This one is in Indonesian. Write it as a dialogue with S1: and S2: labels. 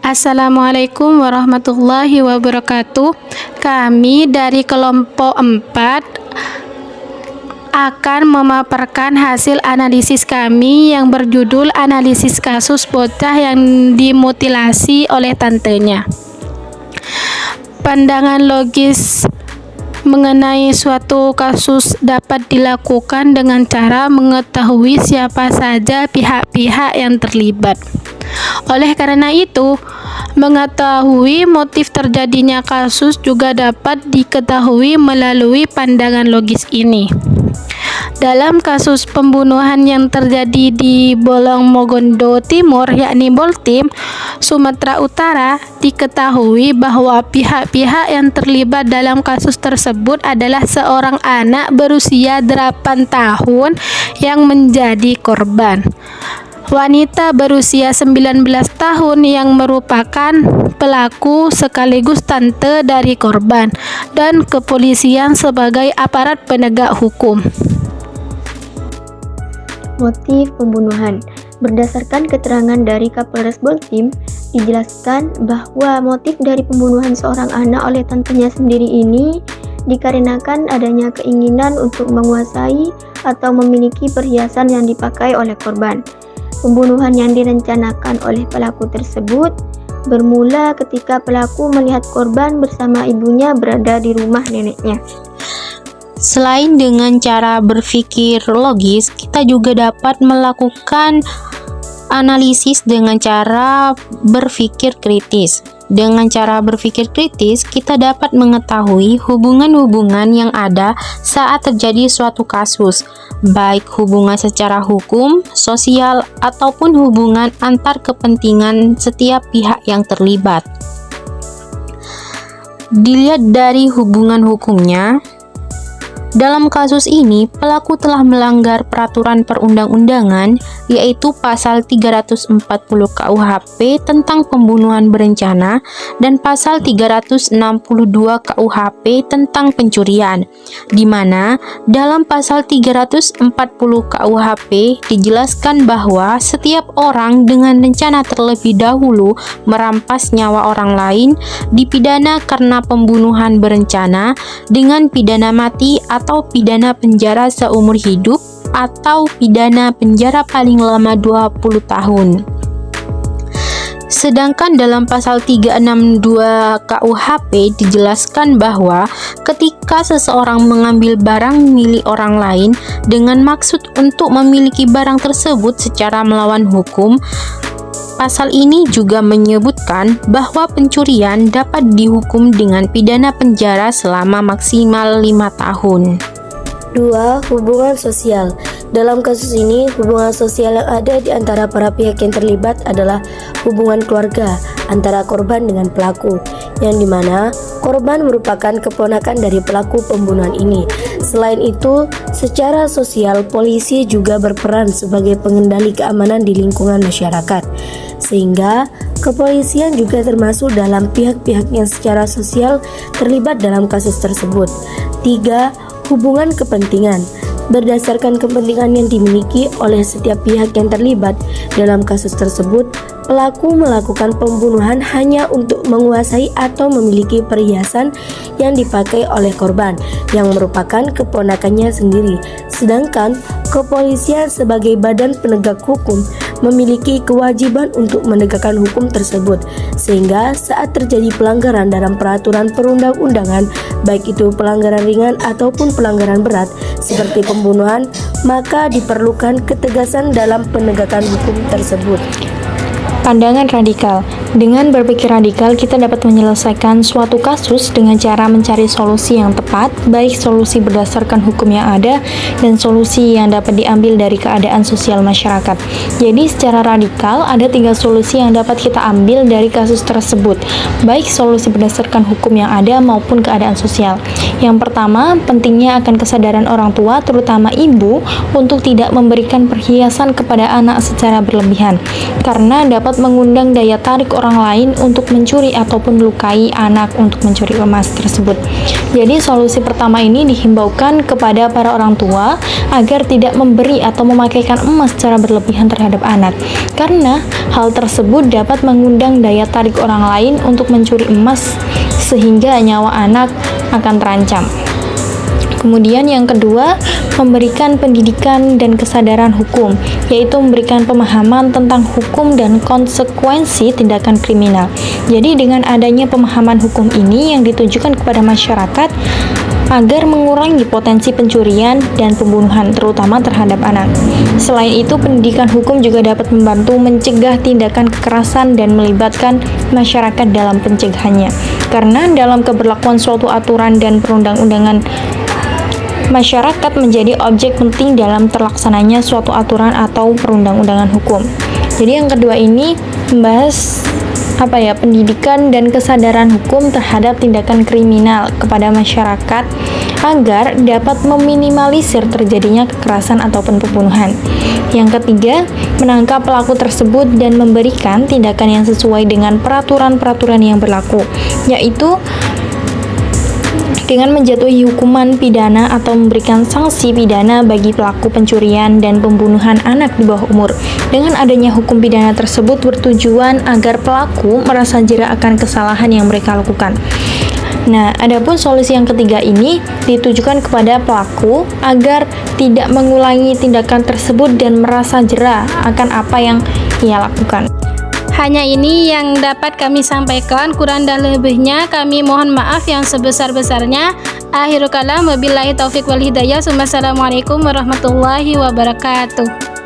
S1: Assalamualaikum warahmatullahi wabarakatuh. Kami dari kelompok 4 akan memaparkan hasil analisis kami yang berjudul analisis kasus bocah yang dimutilasi oleh tantenya. Pandangan logis mengenai suatu kasus dapat dilakukan dengan cara mengetahui siapa saja pihak-pihak yang terlibat. Oleh karena itu, mengetahui motif terjadinya kasus juga dapat diketahui melalui pandangan logis ini. Dalam kasus pembunuhan yang terjadi di Bolong Mongondo Timur, yakni Boltim, Sumatera Utara, diketahui bahwa pihak-pihak yang terlibat dalam kasus tersebut adalah seorang anak berusia 8 tahun yang menjadi korban. Wanita berusia 19 tahun yang merupakan pelaku sekaligus tante dari korban, dan kepolisian sebagai aparat penegak hukum.
S2: Motif pembunuhan. Berdasarkan keterangan dari Kapolres Boltim, dijelaskan bahwa motif dari pembunuhan seorang anak oleh tantenya sendiri ini dikarenakan adanya keinginan untuk menguasai atau memiliki perhiasan yang dipakai oleh korban. Pembunuhan yang direncanakan oleh pelaku tersebut bermula ketika pelaku melihat korban bersama ibunya berada di rumah neneknya.
S3: Selain dengan cara berpikir logis, kita juga dapat melakukan analisis dengan cara berpikir kritis. Dengan cara berpikir kritis, kita dapat mengetahui hubungan-hubungan yang ada saat terjadi suatu kasus, baik hubungan secara hukum, sosial, ataupun hubungan antar kepentingan setiap pihak yang terlibat. Dilihat dari hubungan hukumnya, dalam kasus ini, pelaku telah melanggar peraturan perundang-undangan, yaitu pasal 340 KUHP tentang pembunuhan berencana dan pasal 362 KUHP tentang pencurian, di mana dalam pasal 340 KUHP dijelaskan bahwa setiap orang dengan rencana terlebih dahulu merampas nyawa orang lain dipidana karena pembunuhan berencana dengan pidana mati atau pidana penjara seumur hidup atau pidana penjara paling lama 20 tahun. Sedangkan dalam pasal 362 KUHP dijelaskan bahwa ketika seseorang mengambil barang milik orang lain dengan maksud untuk memiliki barang tersebut secara melawan hukum, pasal ini juga menyebutkan bahwa pencurian dapat dihukum dengan pidana penjara selama maksimal 5 tahun.
S4: 2. Hubungan sosial. Dalam kasus ini, hubungan sosial yang ada di antara para pihak yang terlibat adalah hubungan keluarga antara korban dengan pelaku, yang dimana korban merupakan keponakan dari pelaku pembunuhan ini. Selain itu, secara sosial, polisi juga berperan sebagai pengendali keamanan di lingkungan masyarakat, sehingga kepolisian juga termasuk dalam pihak-pihak yang secara sosial terlibat dalam kasus tersebut. 3. Hubungan kepentingan. Berdasarkan kepentingan yang dimiliki oleh setiap pihak yang terlibat dalam kasus tersebut, pelaku melakukan pembunuhan hanya untuk menguasai atau memiliki perhiasan yang dipakai oleh korban yang merupakan keponakannya sendiri. Sedangkan kepolisian sebagai badan penegak hukum memiliki kewajiban untuk menegakkan hukum tersebut, sehingga saat terjadi pelanggaran dalam peraturan perundang-undangan, baik itu pelanggaran ringan ataupun pelanggaran berat seperti pembunuhan, maka diperlukan ketegasan dalam penegakan hukum tersebut.
S5: Pandangan radikal. Dengan berpikir radikal, kita dapat menyelesaikan suatu kasus dengan cara mencari solusi yang tepat, baik solusi berdasarkan hukum yang ada dan solusi yang dapat diambil dari keadaan sosial masyarakat. Jadi secara radikal, ada 3 solusi yang dapat kita ambil dari kasus tersebut, baik solusi berdasarkan hukum yang ada maupun keadaan sosial. Yang pertama, pentingnya akan kesadaran orang tua, terutama ibu, untuk tidak memberikan perhiasan kepada anak secara berlebihan, karena dapat mengundang daya tarik orang lain untuk mencuri ataupun melukai anak untuk mencuri emas tersebut. Jadi solusi pertama ini dihimbaukan kepada para orang tua agar tidak memberi atau memakaikan emas secara berlebihan terhadap anak, karena hal tersebut dapat mengundang daya tarik orang lain untuk mencuri emas sehingga nyawa anak akan terancam. Kemudian yang kedua, memberikan pendidikan dan kesadaran hukum, yaitu memberikan pemahaman tentang hukum dan konsekuensi tindakan kriminal. Jadi dengan adanya pemahaman hukum ini yang ditujukan kepada masyarakat agar mengurangi potensi pencurian dan pembunuhan, terutama terhadap anak. Selain itu, pendidikan hukum juga dapat membantu mencegah tindakan kekerasan dan melibatkan masyarakat dalam pencegahannya. Karena dalam keberlakuan suatu aturan dan perundang-undangan, masyarakat menjadi objek penting dalam terlaksananya suatu aturan atau perundang-undangan hukum. Jadi yang kedua ini membahas pendidikan dan kesadaran hukum terhadap tindakan kriminal kepada masyarakat agar dapat meminimalisir terjadinya kekerasan ataupun pembunuhan. Yang ketiga, menangkap pelaku tersebut dan memberikan tindakan yang sesuai dengan peraturan-peraturan yang berlaku, yaitu dengan menjatuhi hukuman pidana atau memberikan sanksi pidana bagi pelaku pencurian dan pembunuhan anak di bawah umur. Dengan adanya hukum pidana tersebut bertujuan agar pelaku merasa jera akan kesalahan yang mereka lakukan. Nah, adapun solusi yang ketiga ini ditujukan kepada pelaku agar tidak mengulangi tindakan tersebut dan merasa jera akan apa yang ia lakukan.
S1: Hanya ini yang dapat kami sampaikan, kurang dan lebihnya kami mohon maaf yang sebesar-besarnya. Akhirul kalam, wabillahi taufik wal hidayah. Wassalamualaikum warahmatullahi wabarakatuh.